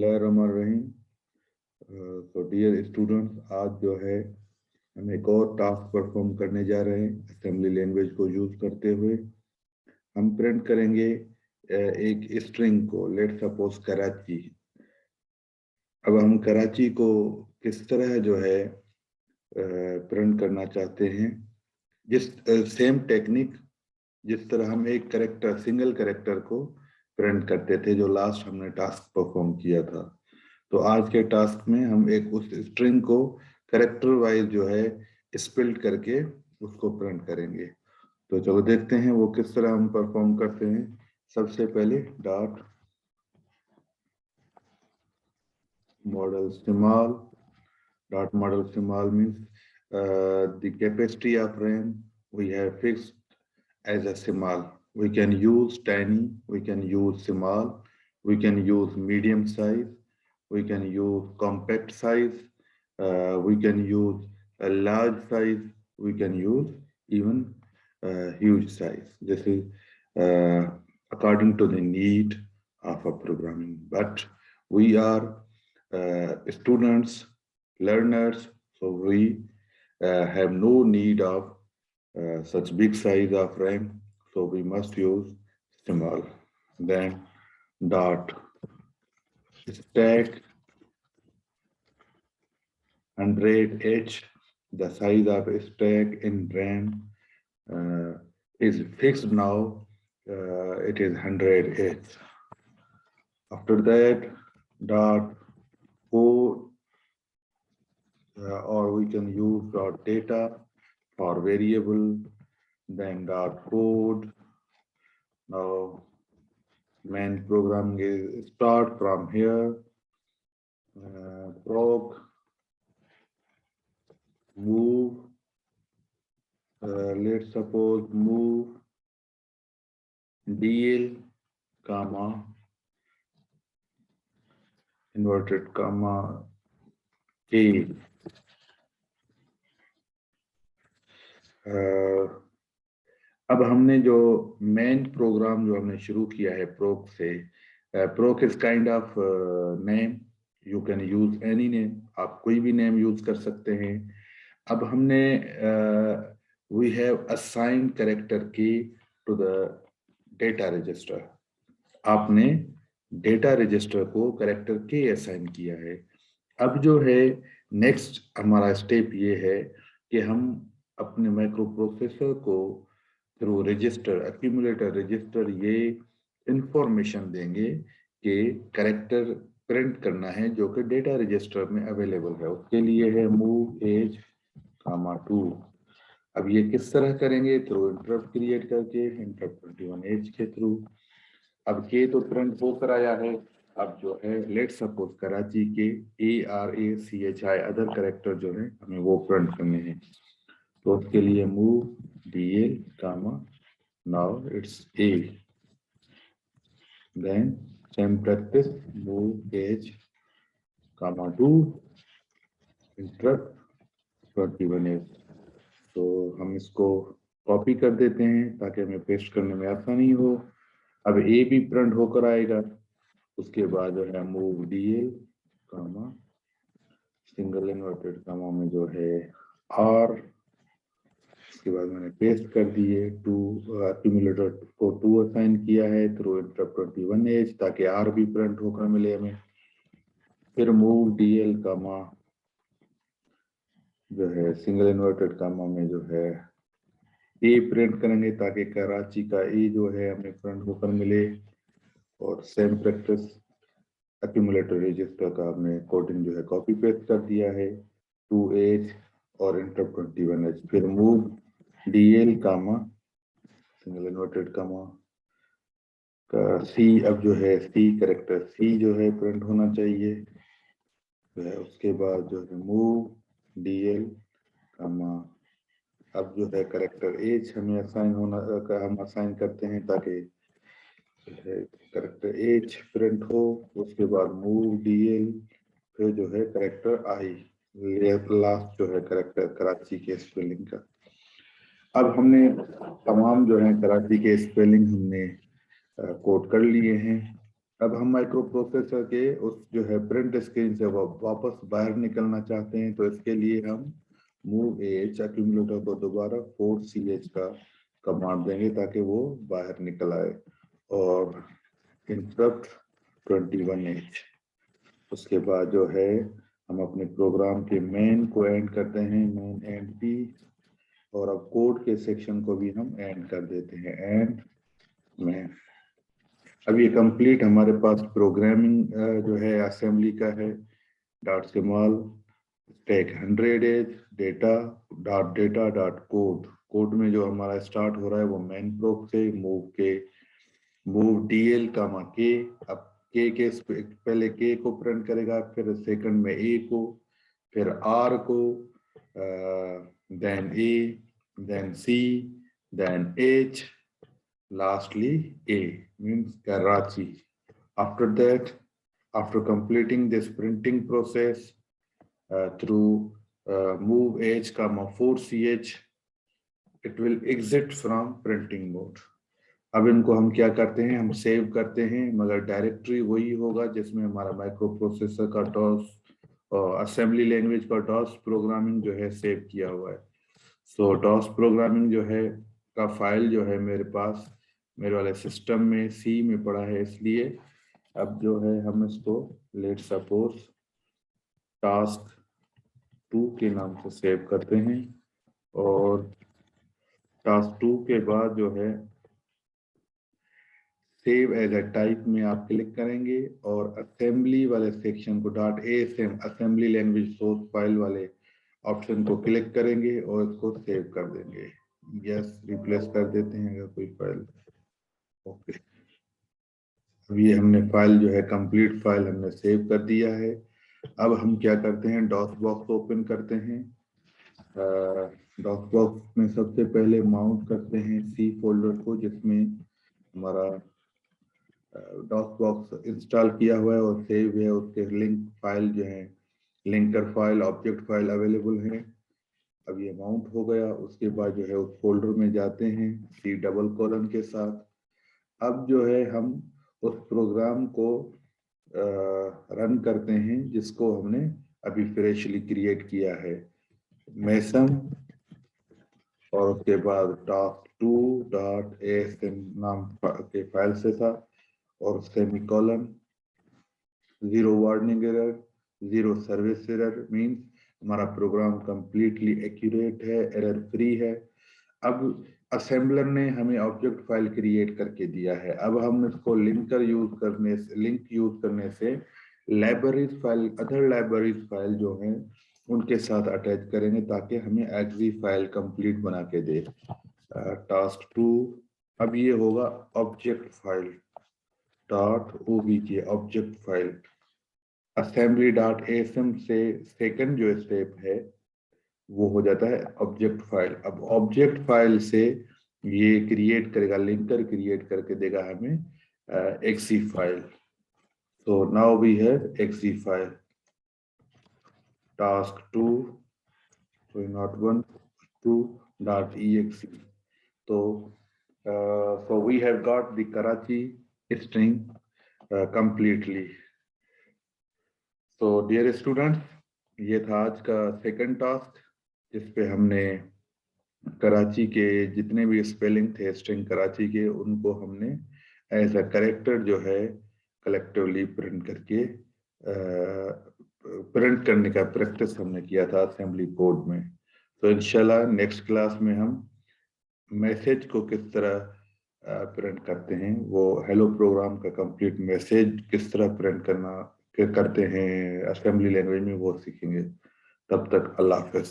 बिस्मिल्लाहिर्रहमानिर्रहीम। तो dear students, आज जो है हम एक और टास्क परफॉर्म करने जा रहे हैं असेंबली लैंग्वेज को यूज करते हुए। हम प्रिंट करेंगे एक स्ट्रिंग को, लेट सपोज कराची। अब हम कराची को किस तरह जो है प्रिंट करना चाहते हैं, जिस सेम टेक्निक जिस तरह हम एक कैरेक्टर, सिंगल कैरेक्टर को प्रिंट करते थे जो लास्ट हमने टास्क परफॉर्म किया था। तो आज के टास्क में हम एक उस स्ट्रिंग को कैरेक्टर वाइज जो है स्पेल्ड करके उसको प्रिंट करेंगे। तो चलो देखते हैं वो किस तरह हम परफॉर्म करते हैं। सबसे पहले डॉट मॉडल इस्तेमाल। डॉट मॉडल इस्तेमाल means the capacity of RAM we have fixed as a small. We can use tiny, we can use small, we can use medium size, we can use compact size, we can use a large size, we can use even huge size. This is according to the need of a programming. But we are students, learners, so we have no need of such big size of RAM, so we must use small. Then dot stack 100H, the size of stack in RAM is fixed now, it is 100H. After that, dot code, or we can use dot data for variable, then dot code. Now main programming is start from here, proc move, let's suppose move DL comma inverted comma K. अब हमने जो main program जो हमने शुरू किया है proc से, proc is kind of name, you can use any name, आप कोई भी नेम यूज कर सकते हैं। अब हमने वी हैव असाइंड कैरेक्टर की टू द डेटा रजिस्टर। आपने डेटा रजिस्टर को कैरेक्टर के असाइन किया है। अब जो है नेक्स्ट हमारा स्टेप ये है कि हम अपने माइक्रो प्रोसेसर को थ्रू रजिस्टर, एक्यूमुलेटर रजिस्टर, ये इंफॉर्मेशन देंगे कि कैरेक्टर प्रिंट करना है जो कि डेटा रजिस्टर में अवेलेबल है। उसके लिए है मूव एज कामा 2। अब ये किस तरह करेंगे? थ्रू इंटरप्ट क्रिएट करके, इंटरप्ट 21 एज के थ्रू। अब के तो प्रिंट होकर आया है, अब जो है लेट सपोज कराची के ARACHI अदर कैरेक्टर जो है हमें वो प्रिंट करने हैं। तो उसके लिए move DL comma now it's A, then same practice move as comma 2 interrupt 21 as. तो हम इसको कॉपी कर देते हैं ताकि हमें पेस्ट करने में आसानी हो। अब A भी प्रिंट होकर आएगा। उसके बाद जो है मूव DL कामा सिंगल इन्वर्टेड कामा में जो है R, उसके बाद मैंने पेस्ट कर दिए। टू एक्यूमुलेटर को 2 असाइन किया है थ्रू इंटरप्ट 21 एज ताकि R भी प्रिंट होकर मिले हमें। फिर मूव DL कामा जो है सिंगल इन्वर्टेड कामा में जो है A प्रिंट करेंगे ताकि कराची का A जो है हमें प्रिंट होकर मिले। और सेम प्रैक्टिस एक्यूमुलेटर रजिस्टर का हमने कोडिंग जो है कॉपी पेस्ट कर दिया है 2 एज और इंटरप्ट 21 एज। फिर मूव DL कामा सिंगल इन्वर्टेड कामा का C, अब जो है C कैरेक्टर C जो है प्रिंट होना चाहिए जो है। उसके बाद जो है मूव DL कामा, अब जो है कैरेक्टर एज हमें असाइन होना का हम असाइन करते हैं ताकि कैरेक्टर एज प्रिंट हो। उसके बाद मूव DL, फिर जो है कैरेक्टर आई, लास्ट जो है कैरेक्टर कराची के स्पेलिंग का। अब हमने तमाम जो है कराची के स्पेलिंग हमने कोड कर लिए हैं। अब हम माइक्रो प्रोसेसर के उस जो है प्रिंट स्क्रीन से वापस बाहर निकलना चाहते हैं, तो इसके लिए हम मूव एज एक्यूमुलेटर को दोबारा 4ch का कमांड देंगे ताकि वो बाहर निकल आए, और इंटरप्ट 21H। उसके बाद जो है हम अपने प्रोग्राम के मेन को एंड करते हैं, मेन एंड पी, और अब कोड के सेक्शन को भी हम एंड कर देते हैं, एंड में। अब ये कंप्लीट हमारे पास प्रोग्रामिंग जो है असेंबली का है। Dot symbol take 100 as data code. Code में जो हमारा स्टार्ट हो रहा है वो मेन प्रोग से मूव डीएल कामा के। अब के पहले के को प्रिंट करेगा, फिर सेकंड में ए को, फिर आर को, then A, then C, then H, lastly A means Karachi. After that, after completing this printing process through move H comma 4ch, it will exit from printing mode. अब इनको हम क्या करते हैं, हम सेव करते हैं, मगर डायरेक्टरी वही होगा जिसमें हमारा माइक्रो प्रोसेसर का डॉस और असेंबली लैंग्वेज का डॉस प्रोग्रामिंग जो है सेव किया हुआ है। सो डॉस प्रोग्रामिंग जो है का फाइल जो है मेरे पास मेरे वाले सिस्टम में सी में पड़ा है, इसलिए अब जो है हम इसको लेट सपोज टास्क 2 के नाम से सेव करते हैं, और टास्क 2 के बाद जो है सेव एज अ टाइप में आप क्लिक करेंगे और असेंबली वाले सेक्शन को .asm assembly language source file वाले ऑप्शन को क्लिक करेंगे और इसको सेव कर देंगे। यस, रिप्लेस कर देते हैं अगर कोई फाइल। ओके, अब ये हमने फाइल जो है कंप्लीट फाइल हमने सेव कर दिया है। अब हम क्या करते हैं, डॉस बॉक्स ओपन करते हैं। डॉस बॉक्स में सबसे पहले माउंट करते हैं सी फोल्डर को जिसमें हमारा डॉस बॉक्स इंस्टॉल किया हुआ है और सेव है, उसके लिंक फाइल जो है linker file object file available है। अब ये माउंट हो गया, उसके बाद जो है उस फोल्डर में जाते हैं सी डबल कोलन के साथ। अब जो है हम उस प्रोग्राम को रन करते हैं जिसको हमने अभी फ्रेशली क्रिएट किया है, मेसन, और उसके बाद task2.asm नाम के फाइल से था, और semicolon, 0 warning error, 0 service error, means हमारा प्रोग्राम कंप्लीटली एक्यूरेट है, एरर फ्री है। अब असेंबलर ने हमें ऑब्जेक्ट फाइल क्रिएट करके दिया है। अब हम इसको लिंक यूज करने से libraries file, other libraries file जो हैं उनके साथ अटैच करेंगे ताकि हमें एक्सी फाइल कंप्लीट बना के दे। टास्क 2 अब ये होगा object file .obj object file. assembly.asm से सेकंड जो स्टेप है वो हो जाता है ऑब्जेक्ट फाइल। अब ऑब्जेक्ट फाइल से ये क्रिएट करेगा, लिंकर क्रिएट करके देगा हमें exe file. So now we have exe file task 2 not 1 2.exe। so we have got the Karachi string completely। so dear students, ये था आज का सेकंड टास्क जिसपे हमने कराची के जितने भी स्पेलिंग थे स्ट्रिंग कराची के उनको हमने एज अ करेक्टर जो है कलेक्टिवली प्रिंट करने का प्रैक्टिस हमने किया था असेंबली कोड में। तो इंशाल्लाह नेक्स्ट क्लास में हम मैसेज को किस तरह प्रिंट करते हैं, वो हेलो प्रोग्राम का कंप्लीट मैसेज किस तरह प्रिंट करते हैं असेंबली लैंग्वेज में, वो सीखेंगे। तब तक अल्लाह हाफ़िज़।